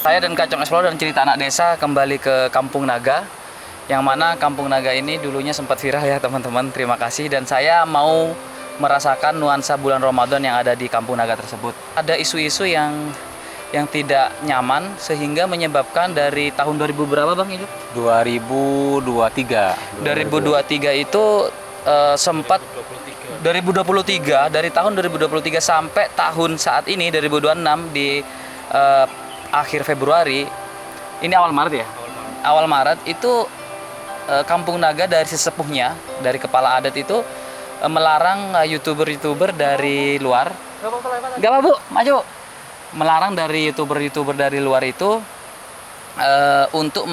Saya dan Kacong Explorer dan Cerita Anak Desa kembali ke Kampung Naga, yang mana Kampung Naga ini dulunya sempat viral ya teman-teman. Terima kasih, dan saya mau merasakan nuansa bulan Ramadan yang ada di Kampung Naga tersebut. Ada isu-isu yang tidak nyaman sehingga menyebabkan dari tahun 2000 berapa Bang itu? 2023. 2023 itu sempat 2023, dari tahun 2023 sampai tahun saat ini 2026 di akhir Februari, ini awal Maret ya? Awal Maret itu Kampung Naga dari sesepuhnya, dari kepala adat itu melarang youtuber-youtuber dari luar. Gak apa Bu, maju. Melarang dari youtuber-youtuber dari luar itu untuk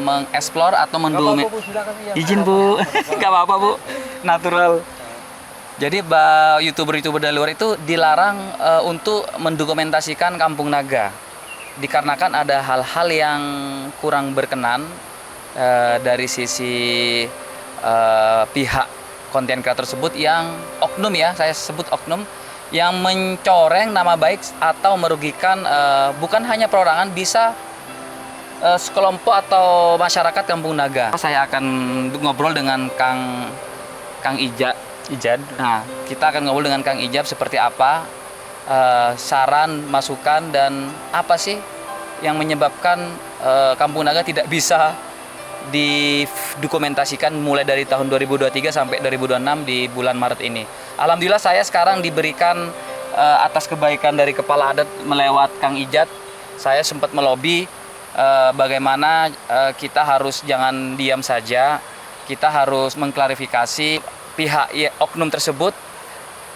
mengeksplor atau mendokumentasi. Izin Bu, gak apa-apa Bu, natural. Jadi youtuber-youtuber dari luar itu dilarang untuk mendokumentasikan Kampung Naga, dikarenakan ada hal-hal yang kurang berkenan dari sisi pihak konten kreator tersebut yang oknum ya, saya sebut oknum, yang mencoreng nama baik atau merugikan bukan hanya perorangan, bisa sekelompok atau masyarakat Kampung Naga. Saya akan ngobrol dengan Kang Ijad. Nah, kita akan ngobrol dengan Kang Ijab seperti apa saran, masukan, dan apa sih yang menyebabkan Kampung Naga tidak bisa didokumentasikan mulai dari tahun 2023 sampai 2026 di bulan Maret ini. Alhamdulillah saya sekarang diberikan atas kebaikan dari kepala adat melewat Kang Ijad, saya sempat melobi bagaimana kita harus jangan diam saja, kita harus mengklarifikasi pihak oknum tersebut.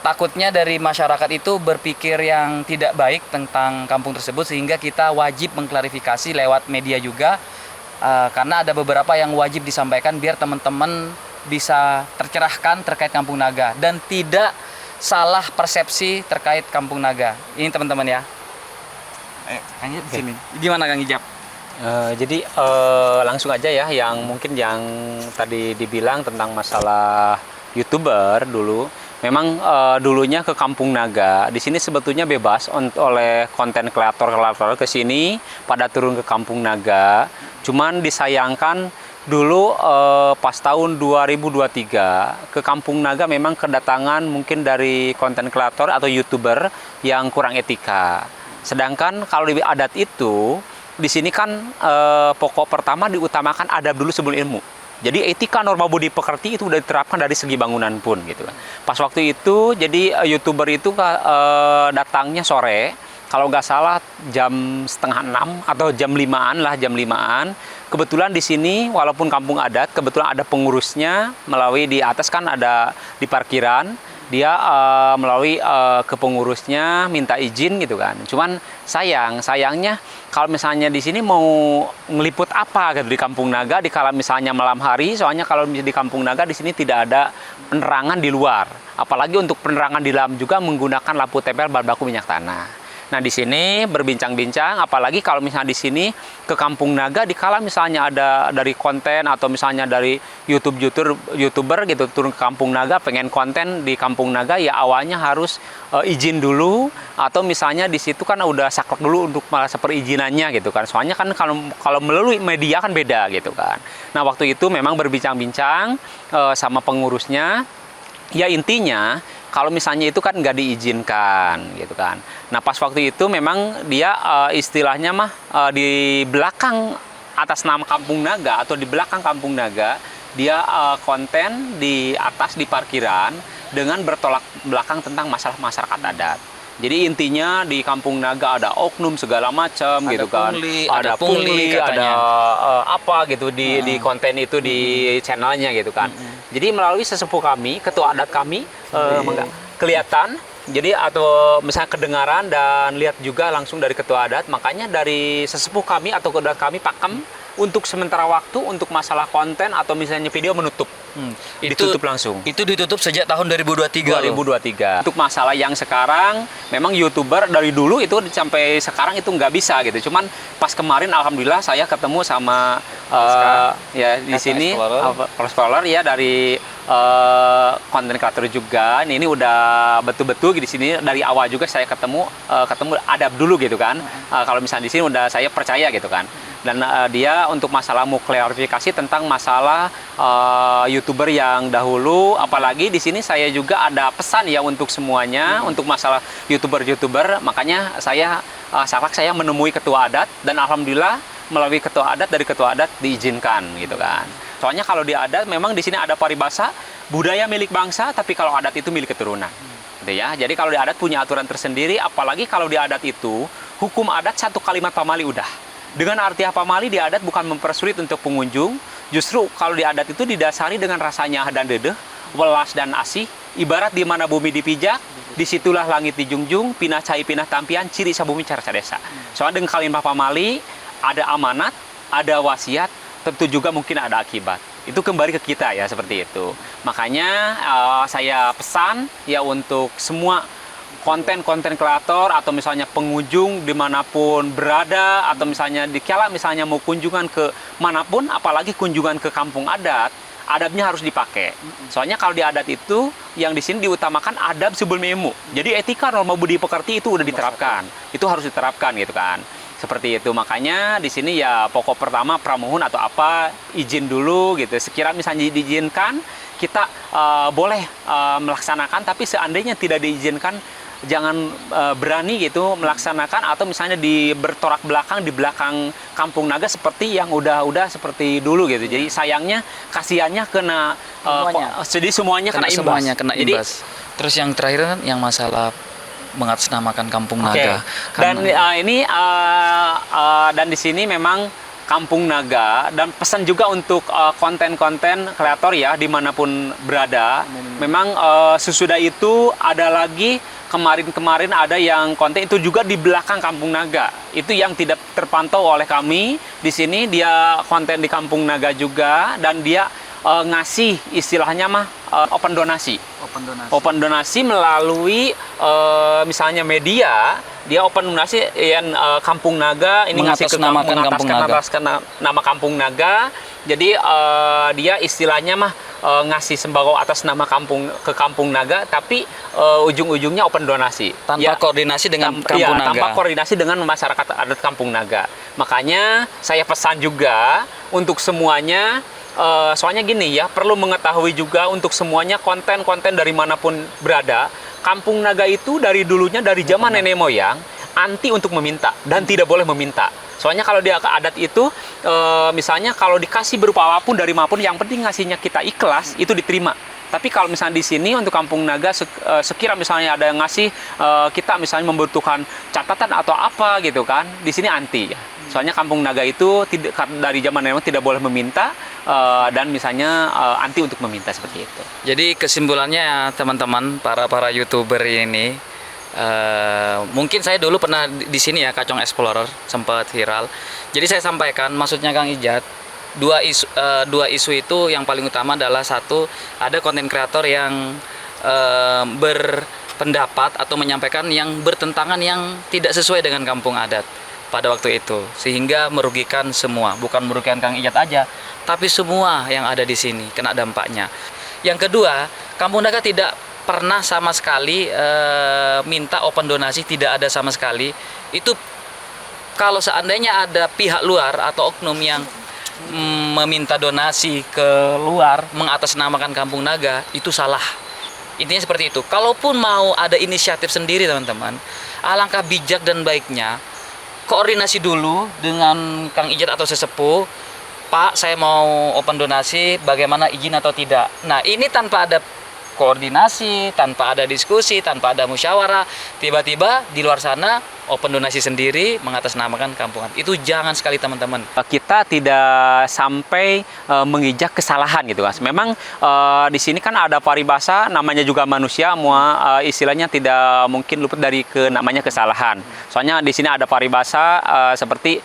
Takutnya dari masyarakat itu berpikir yang tidak baik tentang kampung tersebut, sehingga kita wajib mengklarifikasi lewat media juga, karena ada beberapa yang wajib disampaikan biar teman-teman bisa tercerahkan terkait Kampung Naga dan tidak salah persepsi terkait Kampung Naga. Ini teman-teman ya. Kang Ijab di sini. Gimana Kang Ijab? Jadi langsung aja ya, yang mungkin yang tadi dibilang tentang masalah YouTuber dulu. Memang dulunya ke Kampung Naga, di sini sebetulnya bebas oleh konten kreator ke sini pada turun ke Kampung Naga. Cuman disayangkan dulu pas tahun 2023 ke Kampung Naga memang kedatangan mungkin dari konten kreator atau YouTuber yang kurang etika. Sedangkan kalau di adat itu di sini kan pokok pertama diutamakan adab dulu sebelum ilmu. Jadi etika norma budi pekerti itu udah diterapkan dari segi bangunan pun gitu kan. Pas waktu itu jadi YouTuber itu datangnya sore, kalau nggak salah jam setengah 6 atau jam 5-an lah, jam 5-an. Kebetulan di sini walaupun kampung adat, kebetulan ada pengurusnya melalui di atas kan ada di parkiran. Dia melalui ke pengurusnya minta izin gitu kan. Cuman sayangnya kalau misalnya di sini mau ngeliput apa gitu di Kampung Naga dikala misalnya malam hari, soalnya kalau di Kampung Naga di sini tidak ada penerangan di luar. Apalagi untuk penerangan di dalam juga menggunakan lampu tempel bahan baku minyak tanah. Nah di sini berbincang-bincang, apalagi kalau misalnya di sini ke Kampung Naga, dikala misalnya ada dari konten atau misalnya dari YouTuber gitu turun ke Kampung Naga, pengen konten di Kampung Naga, ya awalnya harus izin dulu, atau misalnya di situ kan udah saklek dulu untuk masa perizinannya gitu kan. Soalnya kan kalau melalui media kan beda gitu kan. Nah waktu itu memang berbincang-bincang sama pengurusnya, ya intinya kalau misalnya itu kan nggak diizinkan gitu kan. Nah pas waktu itu memang dia istilahnya mah di belakang atas nama Kampung Naga atau di belakang Kampung Naga, dia konten di atas di parkiran dengan bertolak belakang tentang masalah masyarakat adat. Jadi intinya di Kampung Naga ada oknum segala macam gitu kan. Ada pungli, ada apa gitu di konten itu di channelnya gitu kan. Jadi melalui sesepuh kami, ketua adat kami, kelihatan. Jadi atau misalnya kedengaran dan lihat juga langsung dari ketua adat. Makanya dari sesepuh kami atau ketua adat kami pakem untuk sementara waktu untuk masalah konten atau misalnya video menutup. Ditutup langsung. Itu ditutup sejak tahun 2023. Untuk masalah yang sekarang memang YouTuber dari dulu itu sampai sekarang itu nggak bisa gitu. Cuman pas kemarin alhamdulillah saya ketemu sama ya di Kaca sini Explorer. Explorer ya dari konten kreator juga. Ini udah betul-betul di sini dari awal juga saya ketemu adab dulu gitu kan. Kalau misalnya di sini udah saya percaya gitu kan. Dan dia untuk masalah mau klarifikasi tentang masalah YouTuber yang dahulu, apalagi di sini saya juga ada pesan ya untuk semuanya untuk masalah YouTuber. Makanya saya saya menemui ketua adat dan alhamdulillah melalui ketua adat, dari ketua adat diizinkan gitu kan. Soalnya kalau di adat memang di sini ada paribasa budaya milik bangsa, tapi kalau adat itu milik keturunan. Gitu ya. Jadi kalau di adat punya aturan tersendiri, apalagi kalau di adat itu hukum adat satu kalimat pamali udah. Dengan arti pamali di adat bukan mempersulit untuk pengunjung, justru kalau di adat itu didasari dengan rasanya dan dedeh, welas dan asih, ibarat di mana bumi dipijak, disitulah langit dijunjung, pinah cai pinah tampian, ciri sabumi cara desa. Soalnya dengan kalimat pamali ada amanat, ada wasiat, tentu juga mungkin ada akibat. Itu kembali ke kita ya, seperti itu. Makanya saya pesan ya untuk semua konten kreator atau misalnya pengunjung dimanapun berada, atau misalnya dikala misalnya mau kunjungan ke manapun, apalagi kunjungan ke kampung adat, adabnya harus dipakai. Soalnya kalau di adat itu yang di sini diutamakan adab sebelum ilmu. Jadi etika norma budi pekerti itu udah diterapkan. Itu harus diterapkan gitu kan. Seperti itu. Makanya di sini ya pokok pertama pramuhun atau apa izin dulu gitu. Sekira misalnya diizinkan, kita boleh melaksanakan, tapi seandainya tidak diizinkan jangan berani gitu melaksanakan, atau misalnya bertolak belakang di belakang Kampung Naga seperti yang udah seperti dulu gitu. Jadi sayangnya kasihannya kena jadi semuanya kena imbas. Semuanya kena imbas. Terus yang terakhir kan yang masalah mengatasnamakan Kampung Naga. Dan dan di sini memang Kampung Naga, dan pesan juga untuk konten-konten kreator ya dimanapun berada. Memang sesudah itu ada lagi kemarin ada yang konten itu juga di belakang Kampung Naga. Itu yang tidak terpantau oleh kami. Di sini dia konten di Kampung Naga juga, dan dia ngasih istilahnya open donasi. Open donasi melalui misalnya media, dia open donasi yang Kampung Naga ini ngasih ke mengataskan nama Kampung Naga. Jadi dia istilahnya ngasih sembako atas nama Kampung Naga, tapi ujung-ujungnya open donasi tanpa koordinasi dengan Kampung Naga. Tanpa koordinasi dengan masyarakat adat Kampung Naga. Makanya saya pesan juga untuk semuanya, soalnya gini ya, perlu mengetahui juga untuk semuanya konten-konten dari manapun berada. Kampung Naga itu dari dulunya, dari zaman nenek moyang, anti untuk meminta dan tidak boleh meminta. Soalnya kalau dia ke adat itu, misalnya kalau dikasih berupa apapun dari manapun, yang penting ngasihnya kita ikhlas, itu diterima. Tapi kalau misalnya di sini untuk Kampung Naga, sekira misalnya ada yang ngasih, kita misalnya membutuhkan catatan atau apa gitu kan, di sini anti. Soalnya Kampung Naga itu dari zaman memang tidak boleh meminta, dan misalnya anti untuk meminta seperti itu. Jadi kesimpulannya teman-teman para YouTuber ini, mungkin saya dulu pernah di sini ya, Kacong Explorer sempat viral. Jadi saya sampaikan, maksudnya Kang Ijat, dua isu itu yang paling utama adalah satu, ada konten kreator yang berpendapat atau menyampaikan yang bertentangan, yang tidak sesuai dengan kampung adat pada waktu itu, sehingga merugikan semua, bukan merugikan Kang Ijat aja, tapi semua yang ada di sini kena dampaknya. Yang kedua, Kampung Naga tidak pernah sama sekali minta open donasi, tidak ada sama sekali. Itu kalau seandainya ada pihak luar atau oknum yang meminta donasi ke luar mengatasnamakan Kampung Naga, itu salah. Intinya seperti itu. Kalaupun mau ada inisiatif sendiri teman-teman, alangkah bijak dan baiknya koordinasi dulu dengan Kang Ijat atau sesepuh. Pak, saya mau open donasi, bagaimana izin atau tidak? Nah, ini tanpa ada koordinasi, tanpa ada diskusi, tanpa ada musyawarah, tiba-tiba di luar sana open donasi sendiri mengatasnamakan kampungan. Itu jangan sekali teman-teman. Kita tidak sampai mengijak kesalahan gitu kan. Memang di sini kan ada paribasa, namanya juga manusia, istilahnya tidak mungkin luput dari namanya kesalahan. Soalnya di sini ada paribasa seperti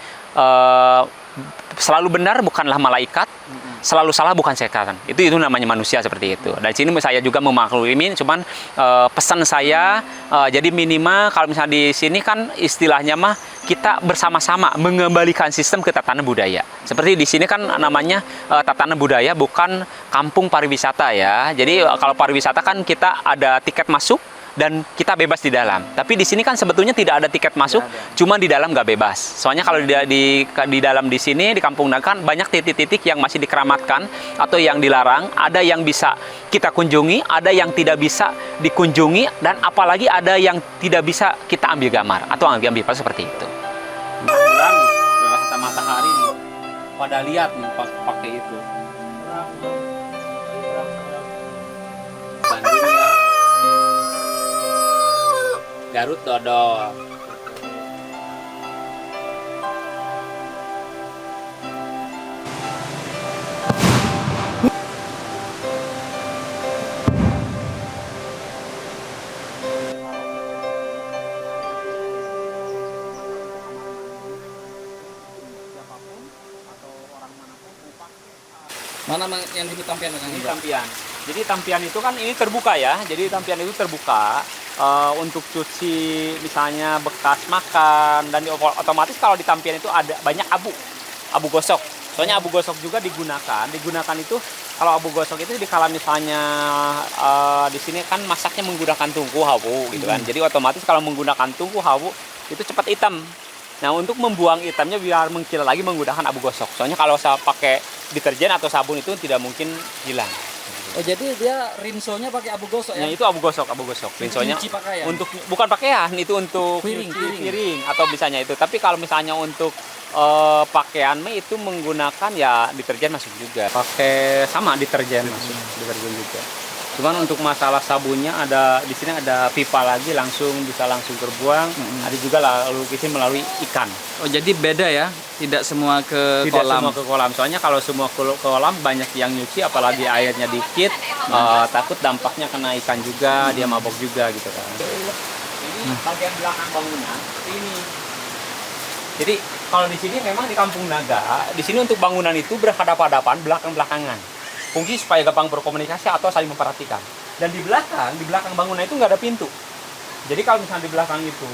selalu benar bukanlah malaikat, selalu salah bukan setan. Itu namanya manusia seperti itu. Dari sini saya juga memaklumi, cuman pesan saya jadi minimal kalau misalnya di sini kan istilahnya kita bersama-sama mengembalikan sistem ke tatanan budaya. Seperti di sini kan namanya tatanan budaya, bukan kampung pariwisata ya. Jadi kalau pariwisata kan kita ada tiket masuk dan kita bebas di dalam. Tapi di sini kan sebetulnya tidak ada tiket masuk, cuma di dalam nggak bebas. Soalnya kalau di dalam di sini di Kampung Naga kan banyak titik-titik yang masih dikeramatkan atau yang dilarang. Ada yang bisa kita kunjungi, ada yang tidak bisa dikunjungi, dan apalagi ada yang tidak bisa kita ambil gambar atau ambil foto seperti itu. Bulan kata matahari nih, pada lihat nih pakai itu. Bandung ya. Garut dodol. Mana yang disebut tampian Kang Ini Indra? tampian. Jadi tampian itu kan ini terbuka ya. Jadi tampian itu terbuka untuk cuci misalnya bekas makan, dan otomatis kalau di tampian itu ada banyak abu gosok. Soalnya abu gosok juga digunakan itu kalau abu gosok itu dikala misalnya di sini kan masaknya menggunakan tungku hawu gitu kan. Jadi otomatis kalau menggunakan tungku hawu itu cepat hitam. Nah, untuk membuang hitamnya biar mengkilat lagi menggunakan abu gosok. Soalnya kalau saya pakai deterjen atau sabun itu tidak mungkin hilang. Oh, jadi dia rinsonya pakai abu gosok ya? Nah, itu abu gosok. Rinsonya Cuci pakaian? untuk bukan pakaian, itu untuk piring atau misalnya itu. Tapi kalau misalnya untuk pakaian itu menggunakan ya deterjen masuk juga. Pakai sama deterjen masuk, deterjen juga. Cuman untuk masalah sabunnya ada di sini ada pipa lagi bisa langsung terbuang. Ada juga lalu kita melalui ikan. Oh, jadi beda ya? Tidak semua ke Tidak kolam? semua ke kolam. Soalnya kalau semua ke kolam banyak yang nyuci, apalagi airnya dikit, takut dampaknya kena ikan juga, dia mabok juga gitu kan. Ini bagian belakang bangunan ini. Jadi kalau di sini memang di Kampung Naga, di sini untuk bangunan itu berhadapan-hadapan, belakang-belakangan. Fungsi supaya gampang berkomunikasi atau saling memperhatikan. Dan di belakang bangunan itu nggak ada pintu. Jadi kalau misalnya di belakang itu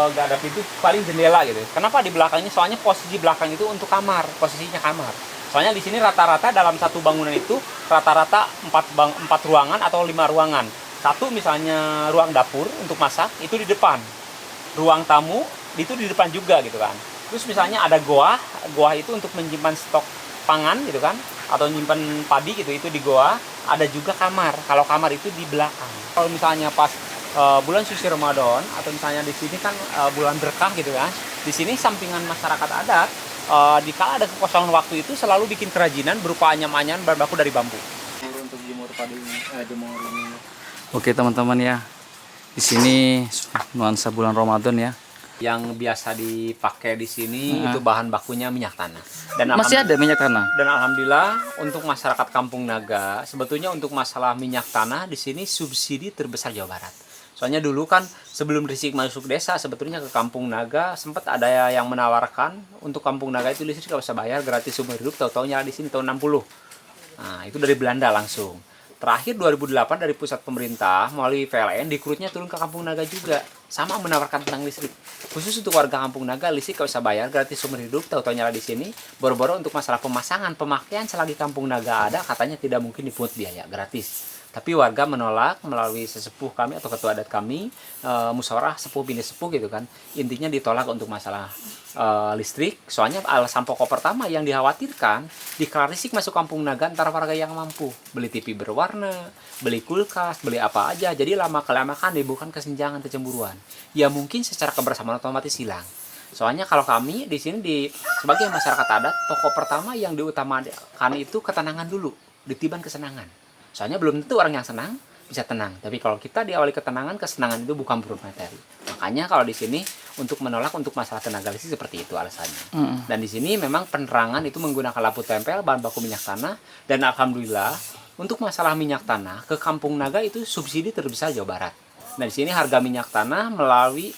nggak ada pintu, paling jendela gitu. Kenapa di belakangnya? Soalnya posisi belakang itu untuk kamar, posisinya kamar. Soalnya di sini rata-rata dalam satu bangunan itu rata-rata 4 ruangan atau 5 ruangan. Satu misalnya ruang dapur untuk masak itu di depan. Ruang tamu itu di depan juga gitu kan. Terus misalnya ada goa itu untuk menyimpan stok pangan gitu kan, atau nyimpan padi gitu, itu di goa. Ada juga kamar. Kalau kamar itu di belakang. Kalau misalnya pas bulan suci Ramadan atau misalnya di sini kan bulan berkah gitu kan, di sini sampingan masyarakat adat dikala ada kekosongan waktu itu selalu bikin kerajinan berupa anyam-anyam berbaku dari bambu. Untuk jemur padi, jemur ini. Oke teman-teman ya, di sini nuansa bulan Ramadan ya. Yang biasa dipakai di sini itu bahan bakunya minyak tanah. Dan Masih ada minyak tanah? Dan alhamdulillah untuk masyarakat Kampung Naga, sebetulnya untuk masalah minyak tanah di sini subsidi terbesar Jawa Barat. Soalnya dulu kan sebelum listrik masuk desa, sebetulnya ke Kampung Naga sempat ada yang menawarkan untuk Kampung Naga itu listrik nggak usah bayar, gratis seumur hidup. Tahu-tahu nyala di sini tahun 60. Nah, itu dari Belanda langsung. Terakhir 2008 dari pusat pemerintah melalui PLN dikerutnya turun ke Kampung Naga juga, sama menawarkan tentang listrik. Khusus untuk warga Kampung Naga, listrik nggak usah bayar, gratis seumur hidup. Tahu-tahu nyala di sini. Boro-boro untuk masalah pemasangan, pemakaian selagi Kampung Naga ada, katanya tidak mungkin dipungut biaya, gratis. Tapi warga menolak melalui sesepuh kami atau ketua adat kami, musyawarah sepuh bini sepuh gitu kan. Intinya ditolak untuk masalah listrik. Soalnya alasan pokok pertama yang dikhawatirkan, dikala listrik masuk Kampung Naga antara warga yang mampu beli TV berwarna, beli kulkas, beli apa aja. Jadi lama-kelamaan bukan kesenjangan, kecemburuan. Ya mungkin secara kebersamaan otomatis hilang. Soalnya kalau kami di sini sebagai masyarakat adat, pokok pertama yang diutamakan itu ketenangan dulu, ditiban kesenangan. Soalnya belum tentu orang yang senang bisa tenang. Tapi kalau kita diawali ketenangan, kesenangan itu bukan berupa materi. Makanya kalau di sini untuk menolak untuk masalah tenaga listrik seperti itu alasannya. Dan di sini memang penerangan itu menggunakan lampu tempel, bahan baku minyak tanah. Dan alhamdulillah untuk masalah minyak tanah ke Kampung Naga itu subsidi terbesar Jawa Barat. Nah di sini harga minyak tanah melalui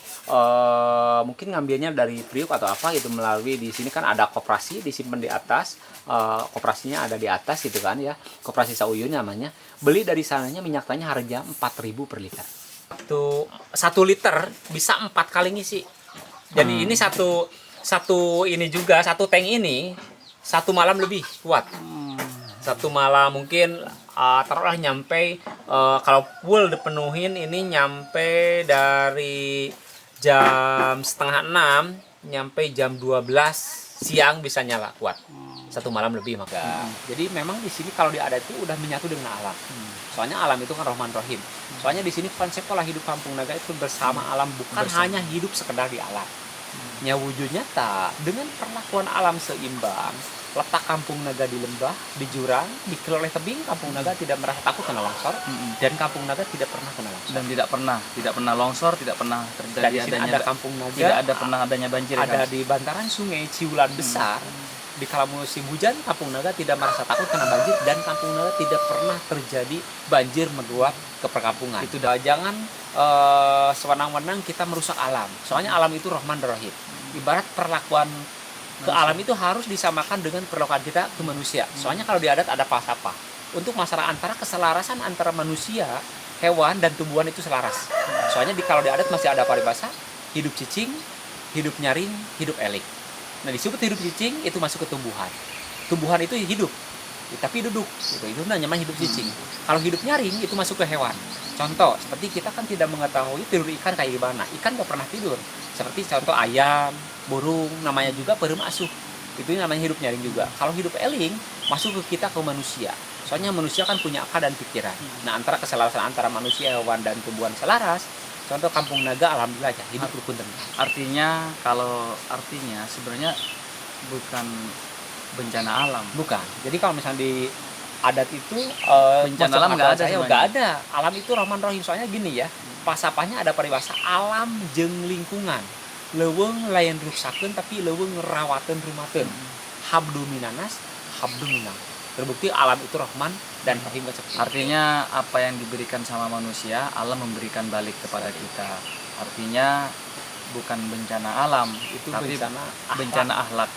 mungkin ngambilnya dari Priuk atau apa gitu, melalui di sini kan ada koperasi disimpan di atas, koperasinya ada di atas gitu kan ya, koperasi Sauyun namanya. Beli dari sananya minyak tanahnya harga 4.000 per liter. Itu 1 liter bisa 4 kali ngisi. Jadi ini satu ini juga, satu tank ini 1 malam lebih kuat. 1 malam mungkin taruhlah nyampe kalau full dipenuhin ini nyampe dari jam setengah 6 nyampe jam 12 siang bisa nyala kuat. 1 malam lebih maka. Jadi memang di sini kalau di adat itu udah menyatu dengan alam. Soalnya alam itu kan Rahman Rahim. Soalnya di sini konsep pola hidup Kampung Naga itu bersama alam, bukan hanya hidup sekedar di alam. Wujud nyata dengan perlakuan alam seimbang. Letak Kampung Naga di lembah, di jurang, dikelola oleh tebing. Kampung Naga tidak merasa takut kena longsor, dan Kampung Naga tidak pernah kena longsor. Dan tidak pernah longsor, tidak pernah terjadi Dan di sini ada Kampung Naga, tidak ada pernah adanya banjir. Ada di bantaran sungai Ciulan besar. Di kala musim hujan, Kampung Naga tidak merasa takut kena banjir, dan Kampung Naga tidak pernah terjadi banjir meluap ke perkampungan. Itu jangan sewenang-wenang kita merusak alam. Soalnya alam itu Rahman Rahim. Ibarat perlakuan ke alam itu harus disamakan dengan perlakuan kita ke manusia. Soalnya kalau di adat ada falsafah. Untuk masalah antara keselarasan antara manusia, hewan dan tumbuhan itu selaras. Soalnya kalau di adat masih ada paribasa, hidup cicing, hidup nyaring, hidup elik. Nah disebut hidup cicing itu masuk ke tumbuhan. Tumbuhan itu hidup, tapi duduk. Itu namanya hidup cicing. Kalau hidup nyaring itu masuk ke hewan. Contoh, seperti kita kan tidak mengetahui tidur ikan kayak gimana. Ikan gak pernah tidur. Seperti contoh ayam, burung, namanya juga perumasuh. Itu namanya hidup nyaring juga. Kalau hidup eling, masuk ke kita ke manusia. Soalnya manusia kan punya akal dan pikiran. Nah antara keselarasan antara manusia, hewan, dan tumbuhan selaras. Contoh Kampung Naga, alhamdulillah aja, hidup rukun tenang. Artinya sebenarnya bukan bencana alam. Bukan. Jadi kalau misalnya di adat itu bencana alam nggak ada. Nggak ada. Alam itu Rahman Rahim. Soalnya gini ya, pasapahnya ada peribahasa alam jeung lingkungan. Leuweung layan ruksakeun tapi leuweung ngerawateun rumateun. Habdu minanas, habdu minang. Terbukti alam itu Rahman dan Rahim. Artinya apa yang diberikan sama manusia, alam memberikan balik kepada kita. Artinya bukan bencana alam, itu tapi bencana akhlak.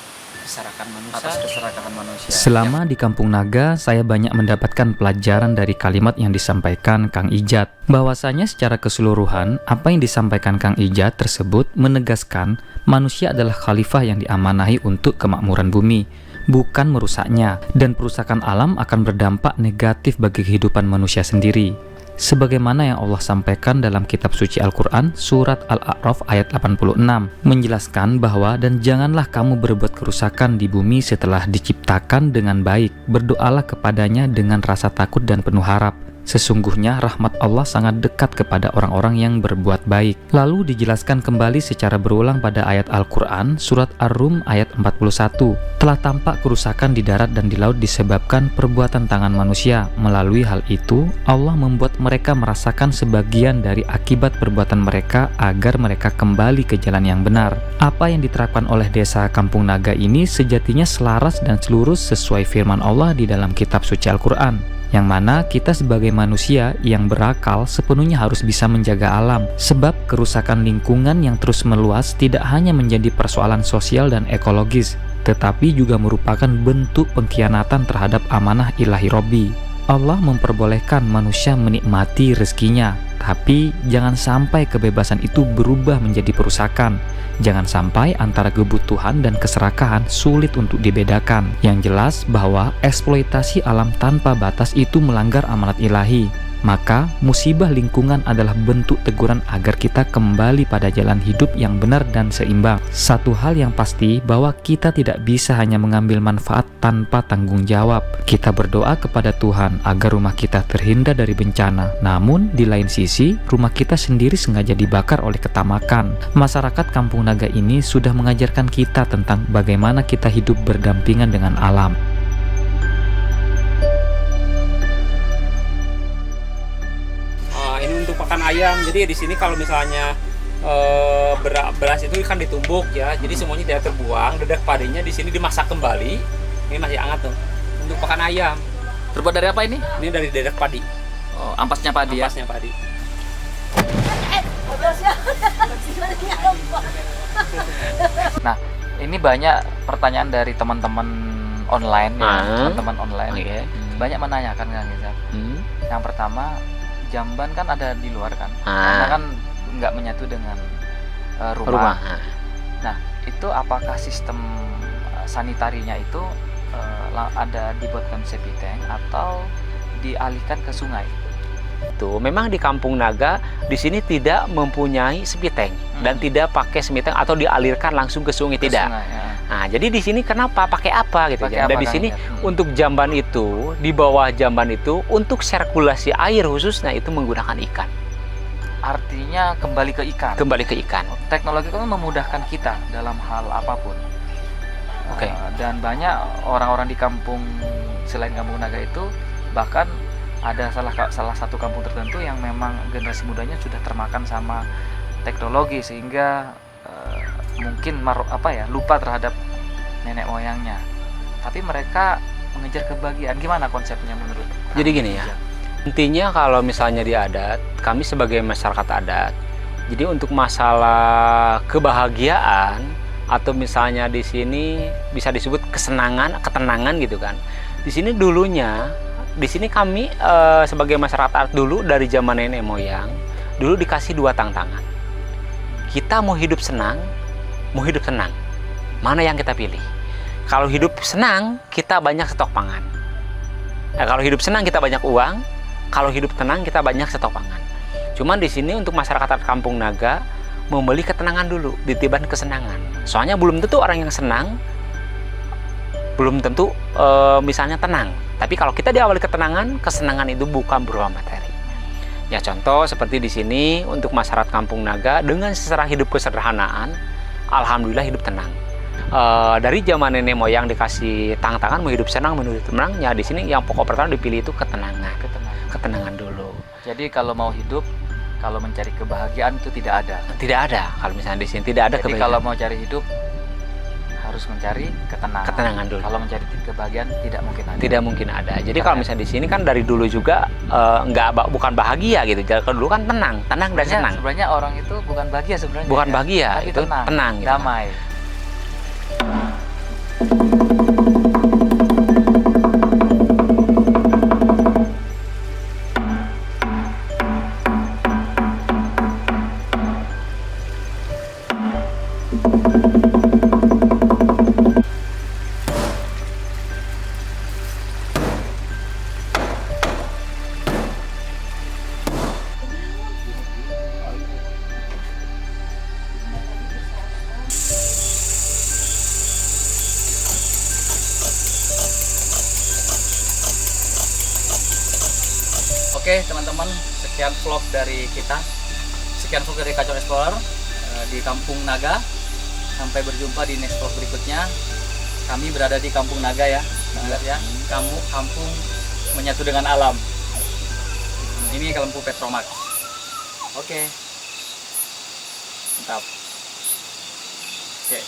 Atas keserakahan manusia. Selama di Kampung Naga, saya banyak mendapatkan pelajaran dari kalimat yang disampaikan Kang Ijat. Bahwasanya secara keseluruhan, apa yang disampaikan Kang Ijat tersebut menegaskan manusia adalah khalifah yang diamanahi untuk kemakmuran bumi, bukan merusaknya, dan perusakan alam akan berdampak negatif bagi kehidupan manusia sendiri. Sebagaimana yang Allah sampaikan dalam kitab suci Al-Quran, surat Al-A'raf ayat 86, menjelaskan bahwa dan janganlah kamu berbuat kerusakan di bumi setelah diciptakan dengan baik, berdoalah kepadanya dengan rasa takut dan penuh harap. Sesungguhnya rahmat Allah sangat dekat kepada orang-orang yang berbuat baik. Lalu dijelaskan kembali secara berulang pada ayat Al-Quran, surat Ar-Rum ayat 41. Telah tampak kerusakan di darat dan di laut disebabkan perbuatan tangan manusia. Melalui hal itu, Allah membuat mereka merasakan sebagian dari akibat perbuatan mereka agar mereka kembali ke jalan yang benar. Apa yang diterapkan oleh desa Kampung Naga ini sejatinya selaras dan selurus sesuai firman Allah di dalam kitab suci Al-Quran. Yang mana kita sebagai manusia yang berakal sepenuhnya harus bisa menjaga alam, sebab kerusakan lingkungan yang terus meluas tidak hanya menjadi persoalan sosial dan ekologis, tetapi juga merupakan bentuk pengkhianatan terhadap amanah ilahi Robbi. Allah memperbolehkan manusia menikmati rezekinya, tapi jangan sampai kebebasan itu berubah menjadi perusakan. Jangan sampai antara kebutuhan dan keserakahan sulit untuk dibedakan. Yang jelas bahwa eksploitasi alam tanpa batas itu melanggar amanat ilahi. Maka musibah lingkungan adalah bentuk teguran agar kita kembali pada jalan hidup yang benar dan seimbang. Satu hal yang pasti bahwa kita tidak bisa hanya mengambil manfaat tanpa tanggung jawab. Kita berdoa kepada Tuhan agar rumah kita terhindar dari bencana. Namun di lain sisi, rumah kita sendiri sengaja dibakar oleh ketamakan. Masyarakat Kampung Naga ini sudah mengajarkan kita tentang bagaimana kita hidup berdampingan dengan alam. Ini untuk pakan ayam. Jadi di sini kalau misalnya beras itu kan ditumbuk ya. Jadi semuanya tidak terbuang. Dedak padinya di sini dimasak kembali. Ini masih hangat tuh. Untuk pakan ayam. Terbuat dari apa ini? Ini dari dedak padi. Oh, ampasnya padi. Ampasnya padi. Nah, ini banyak pertanyaan dari teman-teman online ya, teman-teman online. Okay. Banyak menanyakan Kang Ijat. Yang pertama, jamban kan ada di luar kan, karena kan nggak menyatu dengan rumah. Nah, itu apakah sistem sanitarinya itu ada dibuatkan septic tank atau dialihkan ke sungai? Itu memang di Kampung Naga di sini tidak mempunyai septic tank dan tidak pakai septic tank atau dialirkan langsung ke sungai, Ke tidak. sungai, ya. Nah, jadi di sini kenapa pakai apa gitu Pakai ya? Dan apa, di Kang sini Ijat? untuk jamban itu, di bawah jamban itu untuk sirkulasi air khususnya itu menggunakan ikan. Artinya kembali ke ikan. Kembali ke ikan. Teknologi kan memudahkan kita dalam hal apapun. Oke. Dan banyak orang-orang di kampung selain Kampung Naga itu, bahkan ada salah satu kampung tertentu yang memang generasi mudanya sudah termakan sama teknologi sehingga mungkin lupa terhadap nenek moyangnya. Tapi mereka mengejar kebahagiaan. Gimana konsepnya menurut? Jadi gini ya. Intinya kalau misalnya di adat, kami sebagai masyarakat adat, jadi untuk masalah kebahagiaan atau misalnya di sini bisa disebut kesenangan, ketenangan gitu kan. Di sini dulunya, di sini kami sebagai masyarakat adat dulu dari zaman nenek moyang, dulu dikasih 2 tantangan. Kita mau hidup senang, mau hidup tenang. Mana yang kita pilih? Kalau hidup senang, kita banyak stok pangan. Nah, kalau hidup senang kita banyak uang, kalau hidup tenang kita banyak stok pangan. Cuman di sini untuk masyarakat Kampung Naga membeli ketenangan dulu, ditiban kesenangan. Soalnya belum tentu orang yang senang, belum tentu misalnya tenang. Tapi kalau kita diawali ketenangan, kesenangan itu bukan berupa materi. Ya contoh seperti di sini untuk masyarakat Kampung Naga dengan secara hidup kesederhanaan, alhamdulillah hidup tenang. Dari zaman nenek moyang dikasih tangan-tangan mau hidup senang, mau hidup tenang, ya di sini yang pokok pertama dipilih itu ketenangan. Ketenangan dulu. Jadi kalau mau hidup, kalau mencari kebahagiaan itu tidak ada. Tidak ada. Kalau misalnya di sini tidak ada Jadi kebahagiaan. kalau mau cari hidup harus mencari ketenangan. Ketenangan dulu. Kalau mencari kebahagiaan tidak mungkin ada. Tidak mungkin ada. Jadi kalau misalnya di sini kan dari dulu juga bukan bahagia gitu. Kalau dulu kan tenang dan senang. Sebenarnya orang itu bukan bahagia sebenarnya. Bukan bahagia, tapi itu tenang gitu. damai. Oke teman-teman, sekian vlog dari kita. Sekian vlog dari Kacau Explorer di Kampung Naga. Sampai berjumpa di next vlog berikutnya. Kami berada di Kampung Naga ya. Lihat ya, kampung menyatu dengan alam. Ini lampu Petromax. Oke. Mantap. Oke.